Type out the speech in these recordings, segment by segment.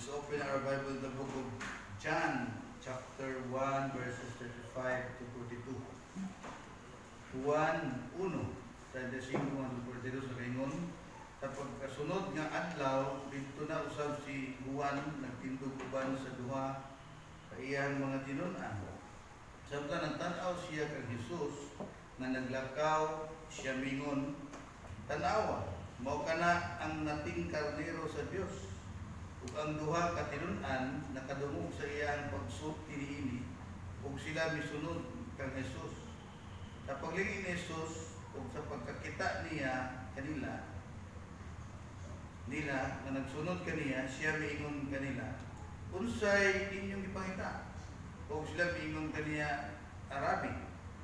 Let's open our Bible, the book of John, chapter 1, verses 35 to 42. Juan 1:35 hanggang 42 sa kaingon. Tapos kasunod nga adlaw, dito na usab si Juan nagtindog uban sa duha sa iyang mga tinun-an. Samtang nagtan-aw siya kang Jesus nga naglakaw siya mingon, tanawa, mao kana ang nating karnero sa Dios. Ug ang duha ka tinun-an nakadungog sa iyang pagsulti niini ug sila misunod kang Jesus. Sa paglingin ni Jesus ug sa pagkakita niya kanila nga nagsunod kaniya, siya miingon kanila, unsay inyong ipangita? O sila miingon kaniya, Arabi,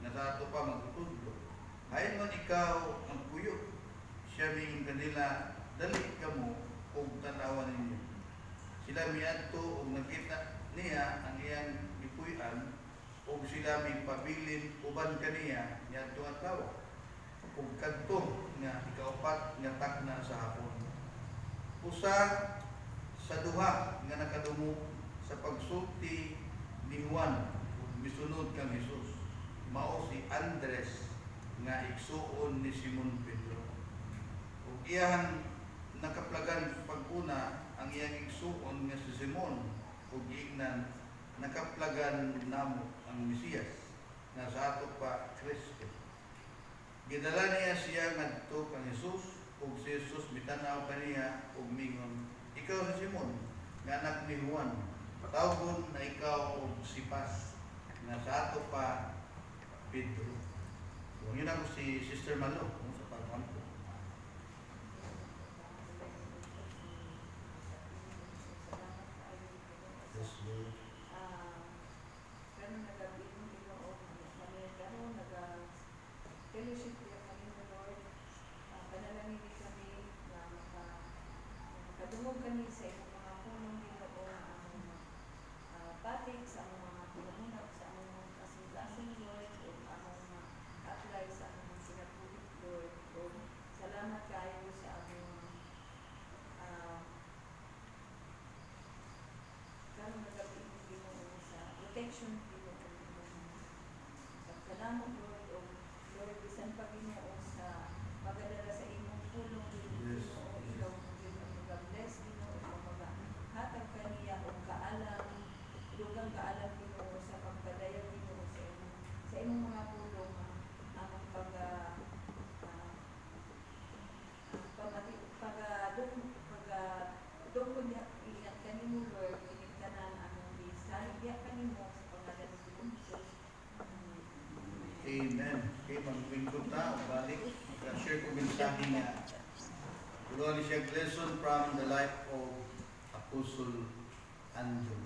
na sa ato pa magtutudlo. Hayon man ikaw ang puyo. Siya miingon kanila, dali ka mo o tanawan ninyo. Sila miadto o nakita niya ang iyang ipuyan o sila may pabilin uban kaniya niadto ang tawa. O kadto nga ikaupat nga takna sa hapon. Usa sa duha nga nakadungog sa pagsulti ni Juan ug misunod kang Jesus mao si Andres nga igsuon ni Simon Pedro. Ug iyang nakaplagan pag-una ang iyang igsuon nga si Simon ug giingnan nakaplagan namo ang Mesiyas nga sa ato pa Kristo. Gidala niya siya ngadto kang Jesus ug si Jesus mitanaw kaniya ug mingon, ikaw si Simon nga anak ni Juan, tawgon na ikaw og sipas nga sa ato pa Pedro. So yun ako si Sister Malo sa pagkampo. Yes, Lord. Fellowship niya kami ng Lord. Panalangin kami na makadungog kami sa iyong mga punong Ginoo, ang patik sa mga pinanunap sa among kasing-kasing Lord o among apply sa among sinapulit Lord. O salamat kayo sa among karong nagabing Ginoo sa protection Ginoo. Salamat Lord o Lord, bisan pa Ginoo sa magadala sa imong pulong Ginoo, ikaw ang mag-bless Ginoo, ikaw maghatag kaniya o kaalam, dugang kaalam Ginoo sa pagpadayon Ginoo sa imong mga pulong, among pagdungkod niya ingat kanimo Lord, kinigtanan among bisaya kanimo sa pangalan ni Jesus. Amen. Okay, magbingkot na, balik. Share ko mensahe niya. Tuloy siya lesson from the life of Apostle Andrew.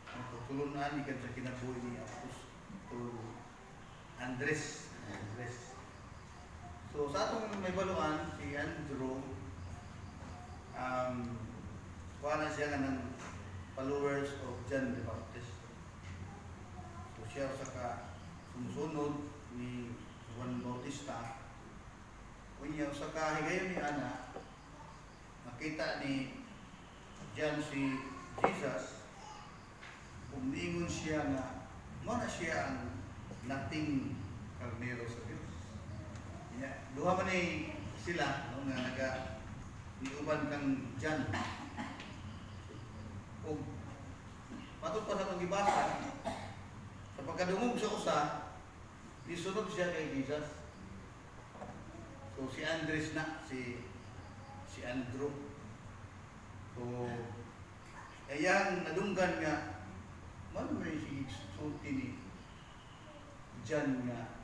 Ang tutulunan ikan sa kinabuhi ni Apostle Andres. So sa atong may baluan, si Andrew, kuha siya nga ng followers of John the Baptist. So siya sa sumusunod ni Juan Bautista. Kunya sa kahigayon ni Ana, nakita ni John si Jesus, umingon siya nga mo na siya ang nating karnero sa Diyos. Duha man ni sila no, nga niuban kang John. Kung patod pa sa pag-ibasa, sa pagkadungog sa usa, isunod siya kay Jesus. So si Andres na, si Andrew. So ayang nadunggan nga, man may si sulti ni John nga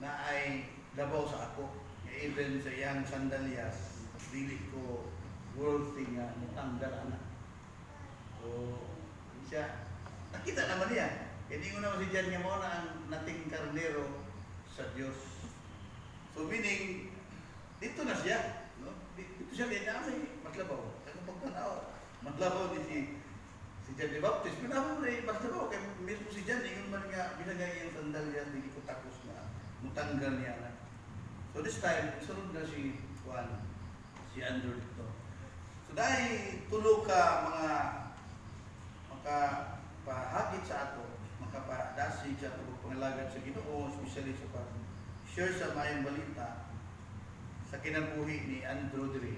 na ay labaw sa ako. Even sa iyang sandalyas, dili ko worthy nga mutanggal ana. So siya, nakita naman niya. Hindi ko naman si John nga mo na ang nating karnero sa Diyos. So meaning, dito na siya. No? Dito siya kaya namin, matlabaw. Kaya pagkanaw, matlabaw ni si John the Baptist. Pinahon na matlabaw. Kaya mismo si John, yung man nga, binagay yung sandalya, hindi ko tapos na mutanggal niya na. So this time, sunod na si Juan, si Andrew dito. So So dahil tulo ka mga makapahagit sa ato, makapadasig sa ato pangalagad sa Ginoo, especially sa pag-share sa mayong balita sa kinabuhi ni Andrew Dre.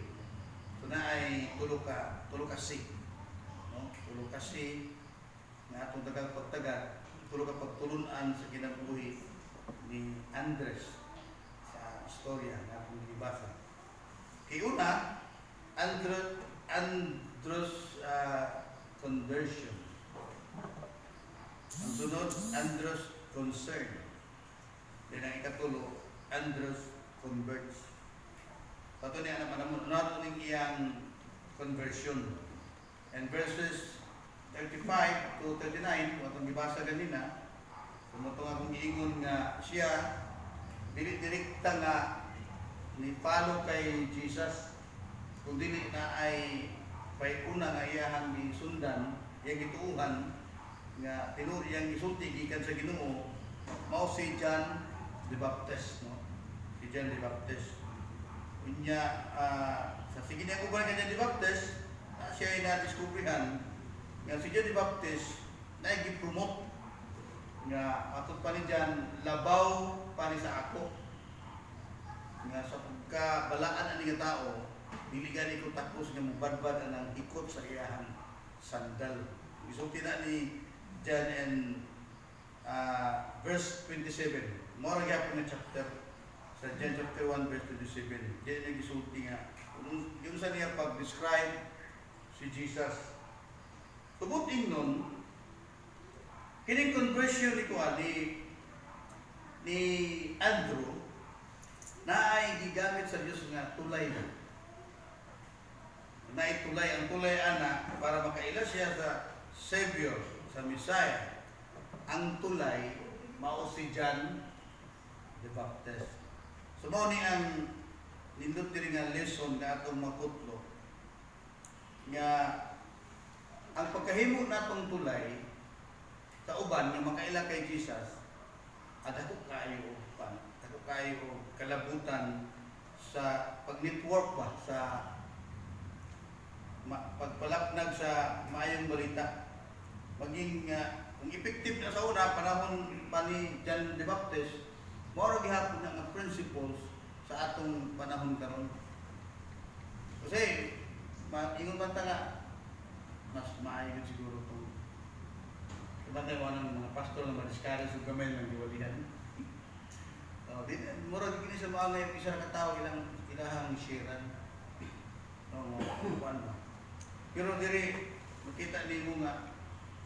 So na ay tulo ka si, no? Tulo ka si na atong dagang pagtagad, tulo ka pagtulunan sa kinabuhi ni Andres sa istorya na akong libasa. Kay una, Andros conversion. Ang sunod, Andros concern. Then ang ikatulo, Andros converts. Pato niya naman nato ning iyang conversion. And verses 35 to 39, atong gibasa ganina, sumutong akong giingon nga siya direkta nga ni follow kay Jesus, kung dili na ay paikuna nga iyahang gisundan, iyang gituuhan nga tinuri iyang gisulti gikan sa Ginoo, mao si John the Baptist, no? Si John the Baptist. Unya sa sige niya kuban kay John the Baptist, siya ay na-discoveryhan nga si John the Baptist na gi-promote nga ato pa ni John labaw pa ni sa ako nga sa pagkabalaan ani nga tao, dili gani ko tapos nga mubadbad ang ikot sa iyahang sandal. Isulti na ni John and verse 27. Mora gyapon nga chapter sa John chapter 1 verse 27. Diyan ang gisulti nga yung sa niya pag-describe si Jesus. Tubuting nun, kining conversion ni Andrew na ay gigamit sa Diyos nga tulay na. Na itulay, ang tulay ana para makaila siya sa Savior, sa Messiah. Ang tulay mao si John the Baptist. So mao ni ang nindot diri nga lesson nga atong makutlo nga ang pagkahimo natong tulay sa uban nga makaila kay Jesus, adako kayo kalabutan sa pag-network ba sa pagpalaknag sa maayong balita. Maging kung effective na sa una panahon pa ni John the Baptist, mao gihapon nga principles sa atong panahon karon. Kasi ingon man ta nga mas maayo siguro itong ibatay mo ng mga pastor na madiskara sa gamay ng diwalihan. Murag gini sa mga ngayon isa ka tao ilahang sharean. Kuan ba. Pero diri makita nimo nga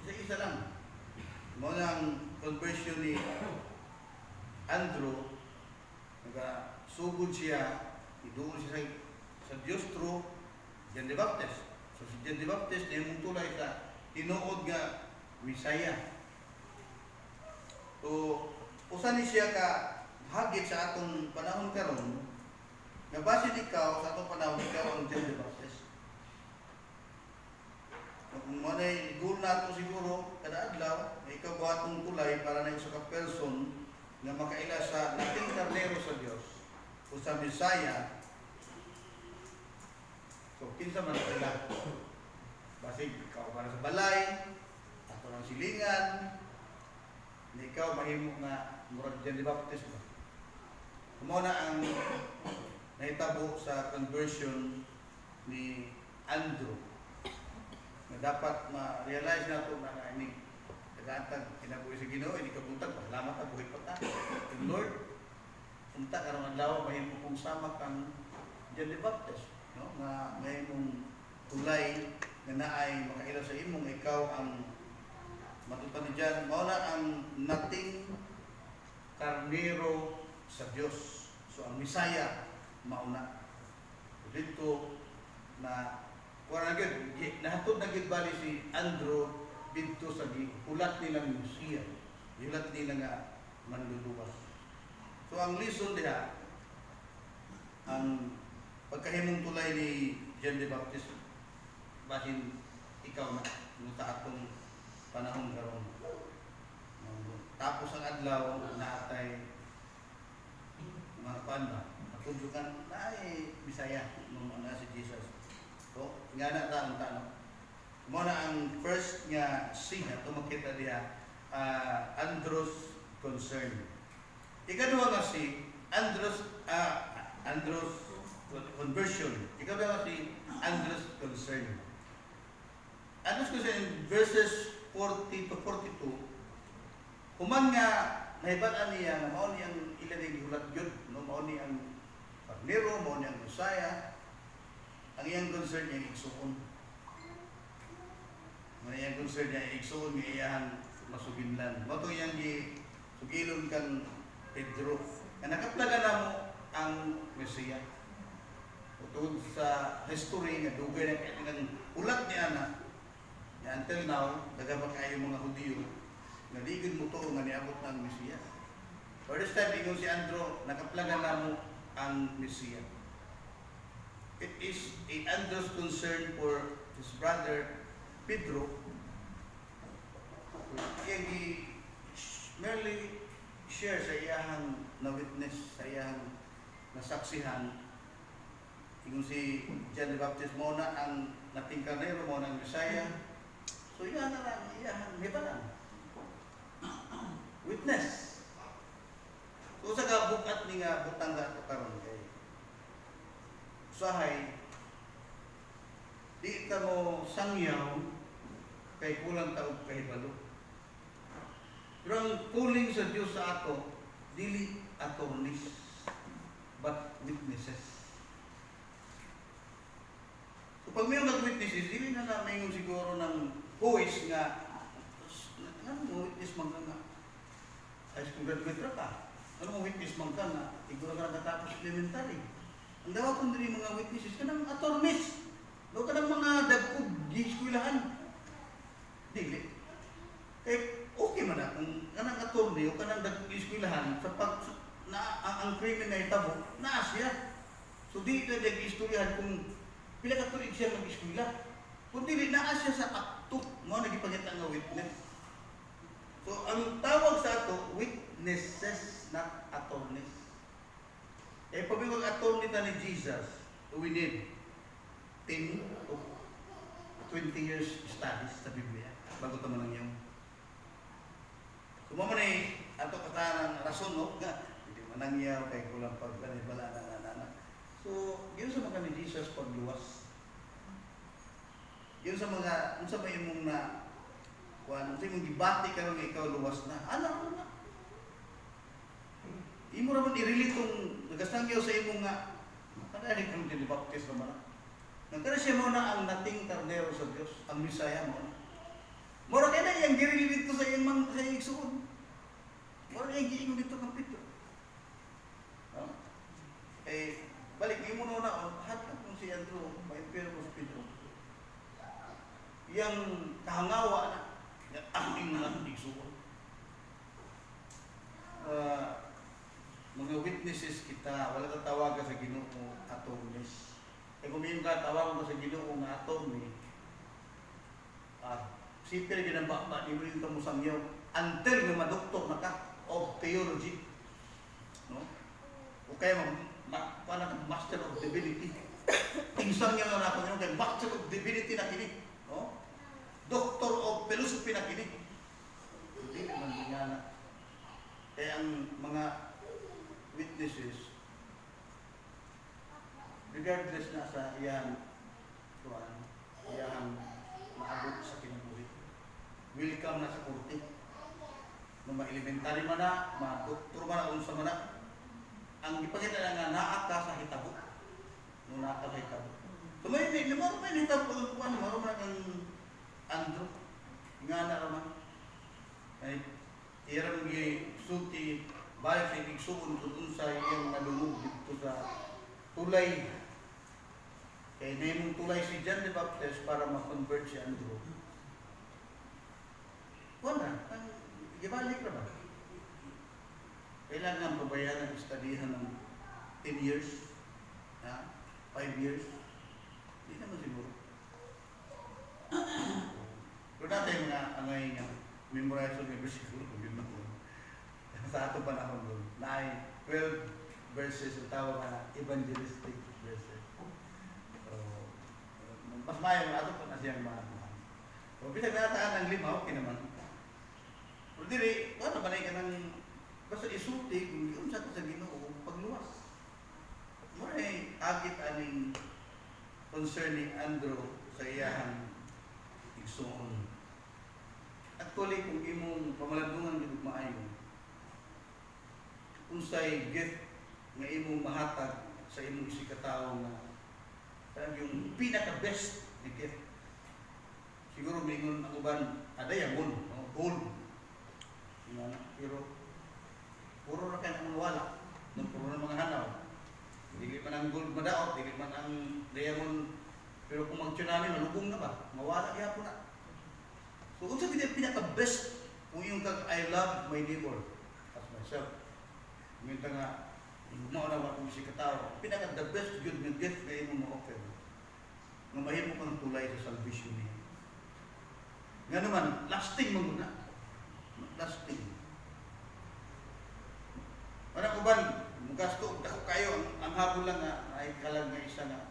isa-isa lang. Mao ang conversion ni Andrew, sugod siya, iduol siya sa Dios through John the Baptist. So si John the Baptist na yung tulay sa tinuod nga Messiah. So, usan ni siya ka hagit sa atong panahon karon, nga basin ikaw sa atong panahon, ikaw ang John the Baptist. Kung manay goal nato siguro kada adlaw, ikaw ba atong tulay para na isa ka person nga makaila sa nating karnero sa Dios o sa Messiah. So, kinsa man sila. Basig, ikaw para sa balay, ato ng silingan, na ikaw mahimo nga murag John the Baptist ba. Mao na ang nahitabo sa conversion ni Andrew. Na dapat ma-realize nato na ini nagantag kinabuhi sa Ginoo, ini kabuntag, salamat ta buhi pa ta. Lord, unta karong adlaw mahimo kong sama kang John the Baptist, no? Nga mahimong tulay na naay makaila sa imong ikaw ang matupan ni John. Mao na ang nating karnero sa Dios. So ang Messiah mauna. Dito na wala gid nahatod na gid bali si Andrew dito sa ulat nilang Messiah. Ulat nila nga manluluwas. So ang lesson diha ang pagkahimong tulay ni John the Baptist bahin ikaw na sa atong panahon karon. Tapos ang adlaw na atay mga panda, natudukan na ay Bisaya nung si Jesus. So, nga na tanong. Mo na ang first nga siya tumakita diha Andros concern. Ikaduha nga si Andros conversion. Ikaduha nga si Andros concern. Andros concern verses 40 to 42. Human nga nahibataan niya na mao ni ang ilan ang gihulat gyud, no, mao ni ang Pagmiro, mao ni ang Messiah. Ang iyang concern niya igsuon. Ang iyang concern niya igsuon nga iyang masuginlan. Mao to iyang sugilon kang Pedro. Nga nakaplaga na mo ang Messiah. Tungod sa history nga dugay na kaya ulat ni Ana. Until now, daga pa kayo mga Hudiyo nga digid mo to nga niabot ng Messiah. For this time, ingon si Andro, nakaplaga na mo ang Messiah. It is Andro's concern for his brother Pedro. Kaya merely share sa iyahang na-witness, sa iyahang nasaksihan. Ingon si John the Baptist mo na ang natingkanero mo ng Messiah. So iyan na lang, iyahang hibalan. Witness. So sa kabukat ni nga butang nga ito karon kay usahay di ka mo sangyaw kay kulang taog kahibalo. Pero ang pulling sa Diyos sa ato dili attorneys but witnesses. So pag may mag-witnesses, dili na namin siguro ng voice nga ano mo witness man ka nga high school graduate ra ka. Ano mo witness man ka nga iguro ka nakatapos elementary. Ang dawa kung dili mga witnesses kanang attorneys. Do kanang mga dagkog gi-eskwelahan. Dili. Kay okay man na kung kanang attorney o kanang dagkog gi-eskwelahan sa pag na ang krimen na itabo naa siya. So di ka gi-istoryahan kung pila ka tuig siya mag-eskwela. Kung dili naa siya sa akto mo nagipangita nga witness. So ang tawag sa ato witnesses not attorneys. Eh, pag-iwag attorney na ni Jesus, we need 10 to 20 years studies sa Biblia bago ito man yung sumama na ato katanang rason, no? Hindi manangyaw kay kulang pagbalibala na nana. So, yun sa mga ni Jesus pagluwas. Yun sa mga, yun sa may imong na kung sa imong gibati ka nga ikaw luwas na, ano na? Imo naman i-relate kung nagastangyaw sa imong nga kanay kang dinibaptis naman. Nagkana siya mo na ang nating karnero sa Diyos, ang Messiah mo. Mura kaya na iyang girelate ko sa iyang mga sa iyang igsuon. Mura iyang giingon dito ng Pedro. No? Eh, balik, imo na hatag kung si Andrew, may pero ko si Pedro. Iyang kahangawa na, ang iyang igsuon. Mga witnesses kita, wala ka tawagan sa Ginoo attorneys. E kung may tawagan mo sa Ginoo nga attorney, sipir ginababa, di mo rin ka mo sangyaw until nga madoktor na ka of theology. No? O kaya master of divinity. Tingsang niya nga na ako kay master of divinity na kini. No? Doctor of philosophy na kini. Hindi man niya na. Kaya ang mga witnesses, regardless na sa iyang maabot sa kinabuhi, welcome na sa korte. Nung ma-elementary man na, ma-doktor man na, unsa man na, ang ipakita na nga naa ka sa hitabo. Nung naa ka sa hitabo. So may hitabo, maroon man ang Andrew, nga na raman. Ay, iram yung sulti, bayan sa igsuon kung sa iyang nadungog dito sa tulay. Kaya na tulay si John the Baptist para ma-convert si Andrew. Wala, ibalik na ba? Kailangan pabayaran ang studihan ng 10 years, 5 years. Hindi naman siguro. Pero natin mga angay nga, memorize ng versikulo, yun na po. Sa ato panahon doon, na 12 verses ang tawag na evangelistic verses. So, mas mayo ato pa na siyang maanuhan. O bitag nataan ng lima, okay naman. Pero dili, wala ba na ka ng basta isulti kung yun sa Ginoo pagluwas. May agit aning concerning Andrew sa iyahang igsoon. Actually, kung imong pamaladungan dito maayo, kung sa'y gift nga imong mahatag sa imong isikataw na yung pinaka-best na gift. Siguro mingon ang uban, diamond, no? Gold. Pero puro na kayo wala. Puro na mga hanaw. Dili man ang gold madaot, dili man ang diamond. Pero kung mag-tsunami, malubong na ba? Mawala kaya po na. So kung sabi niya pinaka-best, kung yung I love my neighbor as myself. Minta nga, maunawa kong si katao, pinaka-the best good na gift na imong ma-offer. Nga mahimo kang tulay sa salvation niya. Nga naman, lasting mo muna. Lasting. Para ko ba, gasto, dako kayo, ang habol lang nga, ay kalag nga isa na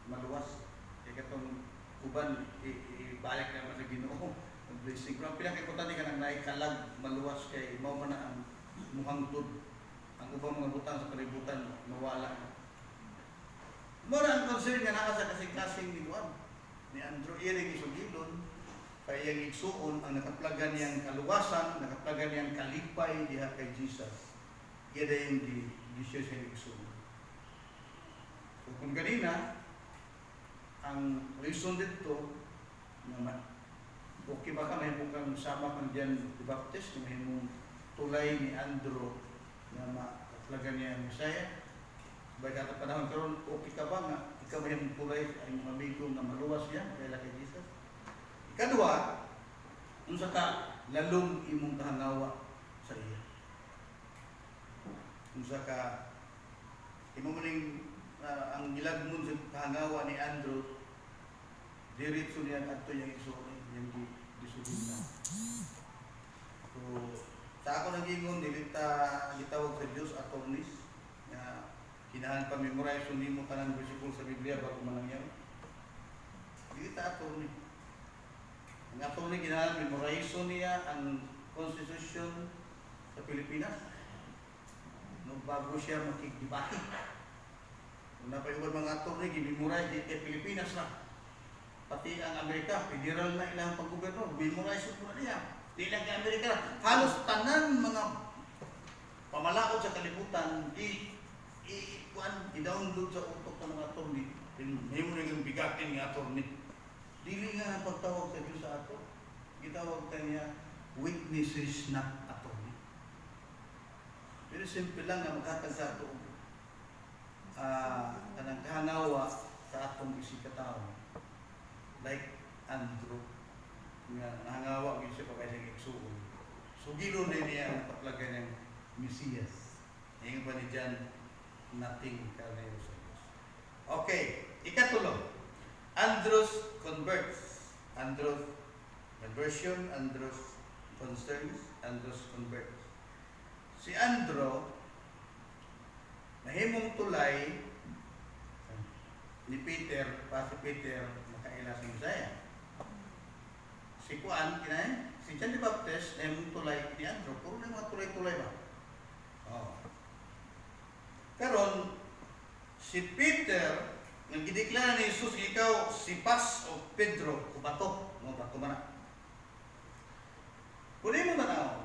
maluwas. Kaya katong uban, ibalik naman sa Ginoo. Ang blessing. Pero ang pinaka-importante ka nang naikalag, maluwas kay mao man na ang muhangtod. Ang ubang mga butang sa kalibutan, mawala. Muna ang concern nga naka sa kasing-kasing ni Juan. Ni Andrew Iring Isugilon, kaya yung igsuon, ang nakaplagan niyang kaluwasan, nakaplagan niyang kalipay diha kay Jesus. Iya na yung di siya siya igsuon. So kung ganina, ang reason dito, naman, okay ba ka, may mukang sama kang John the Baptist, may mong tulay ni Andrew na makaplagan niya ang Messiah. Sabay ka panahon karon, okay ka ba nga, ikaw may mong tulay ay mga amigo na maluwas yan, kaya kay Jesus. Ikadua, unsa ka lalong imong kahangawa sa iya. Unsa ka imo maning ang gilagmon sa kahangawa ni Andrew, diretso niya adto yang igsoon yang disugod na. So, sa ako nagingon dilita gitawag sa Dios attorneys nga kinahan pa memorize nimo kanang bersikulo sa Biblia bago manangyaw. Dilita attorney. Ang attorney kinahan memorize niya ang Constitution sa Pilipinas. No bago siya makikibati. Kung napayuban mga attorney gimemorize di kay Pilipinas na. Pati ang Amerika, federal na ilang pag-gobyerno, memorize po na niya. Di lang kay Amerika, halos tanan mga pamalaod sa kalibutan, i-download sa utok ng mga attorney. May mo nang bigatin ng attorney. Dili nga ang pagtawag sa Diyos sa ato. Gitawag kanya witnesses not attorney. Pero simple lang nga maghatag sa ato. Kanang kahanawa sa atong isikataw. Like Andrew. Nga nangawa ko siya pagkaya ng igsuon. So gilon din niya ang paplagan ng Mesiyas. Ngayon ba ni John, nothing kalayo sa Diyos. Okay, ikatulo. Andrews converts. Andrews conversion, Andrews concerns, Andrews converts. Si Andrew, nahimong tulay ni Peter, pa si Peter, makaila sa Messiah. Si Juan, si John the Baptist, nahimong tulay ni Andrew. Puro na mga tulay-tulay ba? Oh. Karon, si Peter, nang gideklara ni Jesus, ikaw si Pas o Pedro, o bato, mga bato man na. Kung mo tanaw,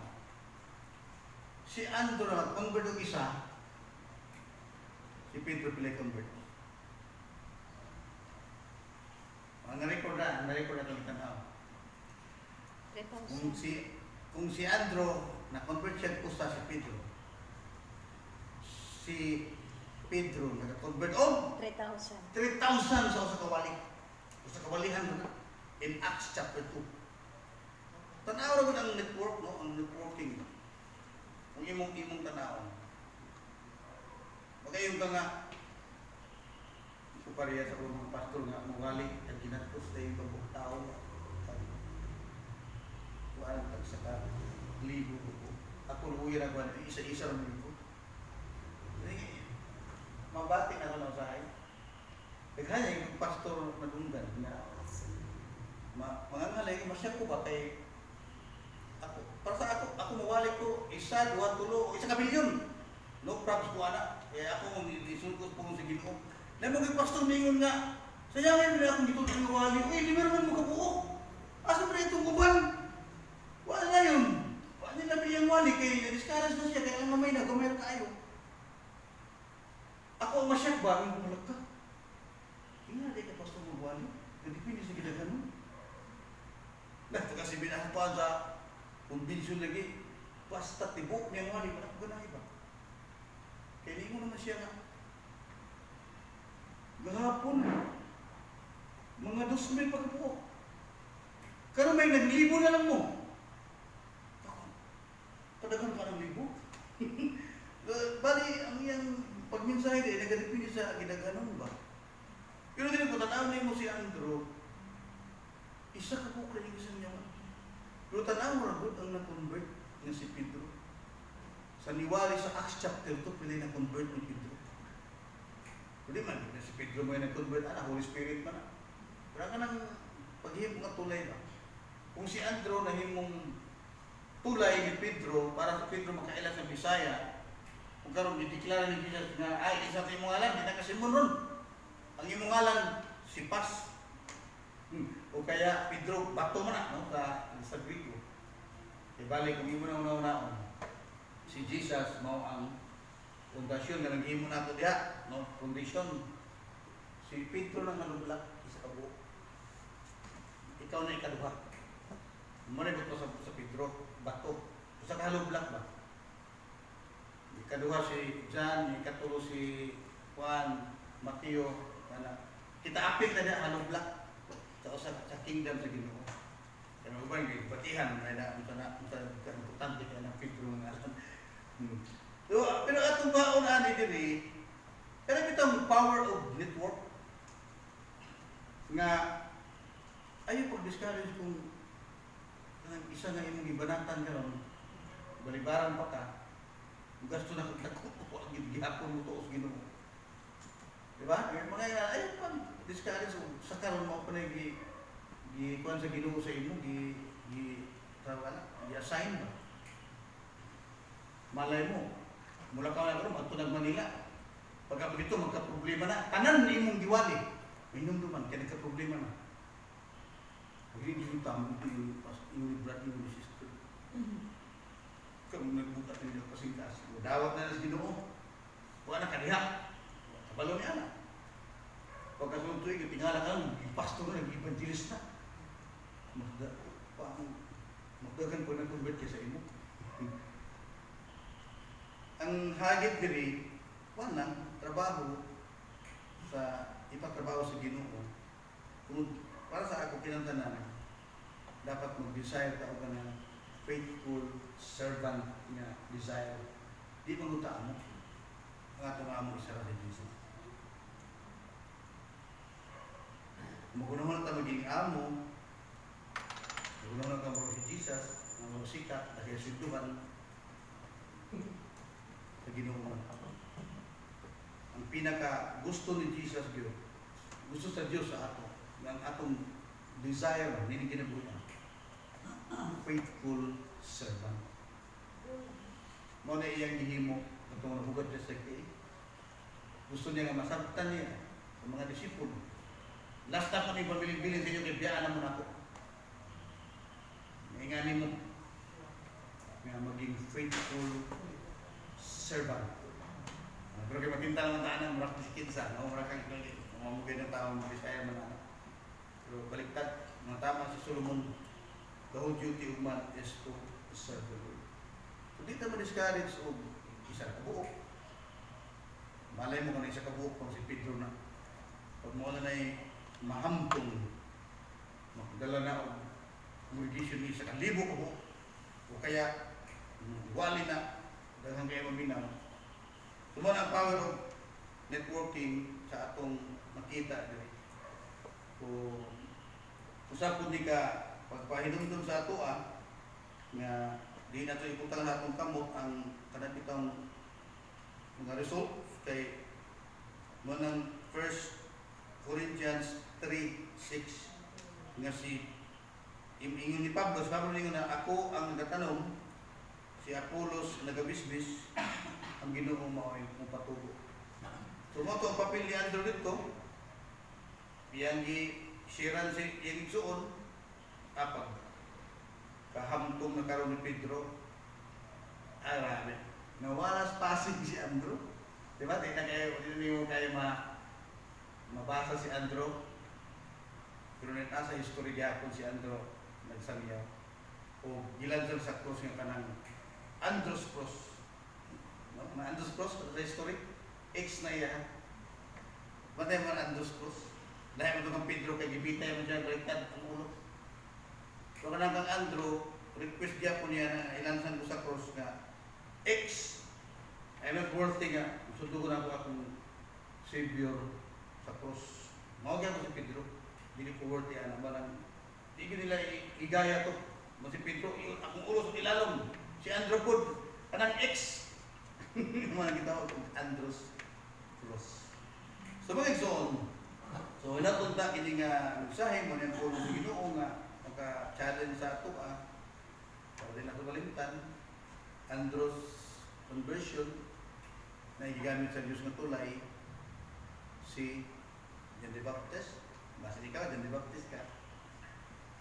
si Andrew na convert yung isa, si Pedro pila convert. Ang na-record na itong tanaw. Kung si Andrew, na-convert siya usa si Pedro. Si Pedro, nag-convert 3,000. 3,000 sa usa kawali. Usa kawalihan na in Acts chapter 2. Tanaw ra ang network, no? Ang networking. Kung imong tanaw. Magayon ka nga pareha sa mga pastor nga mawali ang ginatos na yung pagbuong tao. Kuhaan tagsaka libo ko. Ako luwi na ba, isa-isa ng libo. Mabati na ko na usahay. Kaya yung pastor network na dunggan nga mangangalay masya ko ba kay ako para sa ako mawali ko isa, duha, tulo, isa ka milyon. No props ko ana. Kaya ako isulkot po sa Ginoo. Na mo kay pastor mingon nga sayangin nila akong gitulog ng wali. Uy, di ba naman mo kabuo? Asa pa itong uban? Wala na yun. Wala nila biyang wali kay na-discourage na siya kaya ang mamay na gumero kayo. Ako ang masyak ba? Ang bumalak ka. Tingnan natin ka pastor ng wali. Nagdipindi sa gidagan mo. Nato kasi binahang pa sa convention lagi. Basta tibok niyang wali. Wala ko ganahe ba? Kaya hindi mo naman siya nga. Gahapon. Mga 2,000 pagkabuo. Pero may naglibo na lang mo. Kadagan ka ng libo. Bali, ang iyang pagmensahe din, nagadipindi sa ginaganon ba? Pero din ko, tanaw mo si Andrew, isa ka po kaya sa niya. Pero tanaw mo ragot ang na-convert na si Pedro. Sa niwali sa Acts chapter 2, pili na-convert ni Pedro. Hindi man, si Pedro mo yung na-convert, Holy Spirit man. Pero ka nang paghihim nga tulay ba? Kung si Andrew nahimong tulay ni Pedro para sa Pedro makaila sa Bisaya, kung karon dideklara ni Jesus nga ay isa sa imong ngalan, di na kasimon ron. Ang imong ngalan si Pas. O kaya Pedro bato man no sa Grego. Ibalik kung imo na una-una si Jesus mao ang pundasyon nga naghimo nato diha, no? Foundation. Si Pedro nang nalublak isa ka buo. Ikaw na ikaduha. Manibot mo sa Pedro, bato. Sa kalublak ba? Ikaduha si John, ikatulo si Juan, Mateo, kita apil na niya halublak sa kingdom sa Ginoo. Kaya ba yung batihan na importante kaya ng Pedro ng alam. Pero atong baon ani diri, pero itong power of network nga ayo pag-discourage kung isa nga imong ibanatan karon balibaran pa ka gasto na kung dako gihapon mo tuos Ginoo, di ba? Mga ayo pag discourage sa karon mo pa na kuan sa Ginoo sa imo i-assign ba malay mo mula ka na karon adto Manila pagka dito magka-problema na tanan imong giwali minumduman kaya nagka-problema na. Hindi yung tamo ito yung brad yung sister. Kung nagbukat nila kasingkas, dawat na sa Ginoo. Wala na kaniha. Kabalo niya na. Pagkasunod ito, tingala ka lang, yung pastor na, yung evangelist na. Magdagan po na convert kayo sa imo. Ang hagit diri, wala trabaho sa ipatrabaho sa Ginoo. Kung para sa ako kinantanan, dapat mag-desire ka o ka ng faithful servant na desire. Di malutaan mo. Ang atong amo isa sa Jesus. Magunahon na tayo maging amo, magunahon na tayo si Jesus, na magsikat, dahil sintuhan sa Ginoo. Ang pinaka gusto ni Jesus Diyos, gusto sa Diyos sa ato, ang atong desire, hindi kinabutan. Faithful servant. Mo na iyang gihimo itong nabugat niya sa kay. Gusto niya nga masabtan niya sa mga disipulo. Last time kami pabiling-biling sa inyo, kay biyaan mo na ako. Ngayon mo nga maging faithful servant. Pero kay matinta naman taan ang murak diskinsa, murak kang mamugay ng taong Bisaya man. Pero baliktad, mga tama si Solomon, the whole duty of man is to serve the Lord. So di ka ma-discourage o isa kabuok. Malay mo kung isa kabuok kung si Pedro na. Pag mo na mahampong, magdala na o congregation ni isa kalibo kabuok. O kaya, wali na, daghang kayo maminaw. Tuman ang power of networking sa atong makita diri. Usap po di ka pagpahinumdum sa ato nga di na ito iputang na atong kamot ang kanapitang mga result kay mo ng first Corinthians 3:6 nga si ingon ni Pablo, sabi niya na ako ang nagatanom, si Apollos nagabisbis, ang Ginoo mao ang patubo. So mo to ang papel ni Andrew dito, iyang gi-sharean si iyang igsuon, apag kahamtong na karon ni Pedro, arabe. Nawalas pasig si Andrew. Diba? Hindi mo kayo mabasa si Andrew. Pero nasa history gyapon si Andrew nagsangyaw. O gilansan sa cross ng kanang Andrew's cross. No? Na Andrew's cross sa history, X na iya. Batay mo na Andrew's cross. Dahil mo itong Pedro kay gibitay mo dyan, baliktad ang ulo. So kanang kang Andrew, request gyapon niya na ilansan ko sa cross nga X. I'm not worthy nga. Sundo ko na ako akong Savior sa cross. Mawagyan ko si Pedro. Hindi ko worthy na ba. Hindi nila igaya to. Mo si Pedro, akong ulo sa ilalong. Si Andrew Pod, kanang X. Mga gitawag kong Andrew's cross. So mga igsoon. So inapunta kini nga mensahe mo niyang puno sa Ginoo nga maka-challenge sa ato para din ako kalimtan. Andrew's conversion na gigamit sa Diyos nga tulay si John the Baptist. Basta ikaw, John the Baptist ka.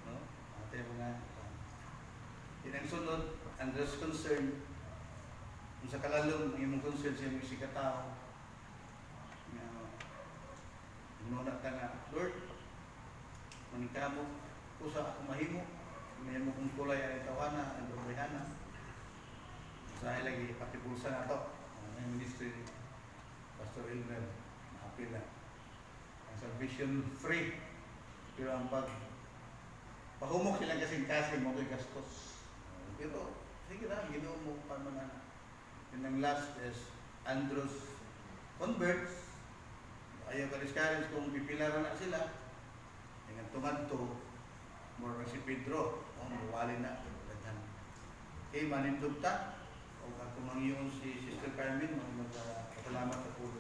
No? Ate mga tinang sunod, Andrew's concern kung sa kalalong yung concern siya yung sikatao nunat ka nga, Lord, manika mo kusa ako mahimo, mahimo kong kulay ay tawana, ang dobrehana. Sa lagi patipulsa na to ang ministry ni Pastor Elmer, maapil na ang salvation free, pero ang pahumok silang kasing-kasing mo kay gastos. Pero sige na, Ginoo mo pa naman. And ang last is Andrew's converts. Ayaw ka discourage kung pipilaran na sila. Dengan tumadto, more si Pedro, mawali na. Okay, manindugta. O ako mangiyong si Sister Carmen, magpasalamat sa puno